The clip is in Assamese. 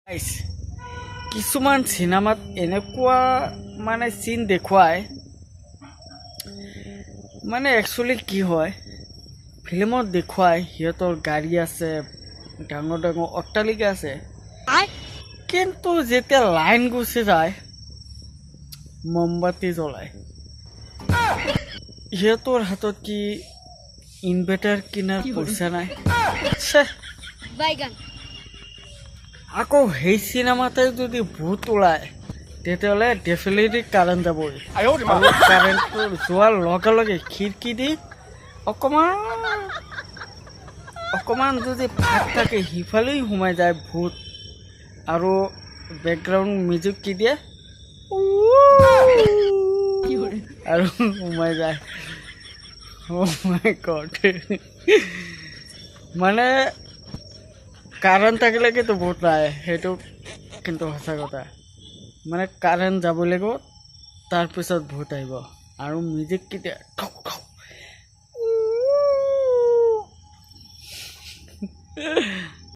গাইছ, কিছুমান চিনেমাত এনেকুৱা মানে চিন দেখুৱায় মানে একচুৱেলি কি হয় ফিল্মত দেখুৱায় সিহঁতৰ গাড়ী আছে, ডাঙৰ ডাঙৰ অট্টালিকা আছে, কিন্তু যেতিয়া লাইন গুচি যায় মমবাতি জ্বলায়। সিহঁতৰ হাতত কি ইনভাৰ্টাৰ কিনাৰ পইচা নাই? আকৌ সেই চিনেমাতে যদি ভূত ওলায় তেতিয়াহ'লে ডেফিনেটলি কাৰেণ্ট যাবই। আৰু কাৰেণ্টটো যোৱাৰ লগে লগে খিৰিকী দি অকণমান যদি ফাঁক থাকে সিফালেই সোমাই যায় ভূত, আৰু বেকগ্ৰাউণ্ড মিউজিক কি দিয়ে আৰু সোমাই যায়। Oh my God. মানে কাৰেণ্ট থাকিলে কিন্তু ভূত নাই, সেইটো কিন্তু সঁচা কথা। মানে কাৰেণ্ট যাব লাগিব, তাৰপিছত ভূত আহিব, আৰু মিউজিক কেতিয়া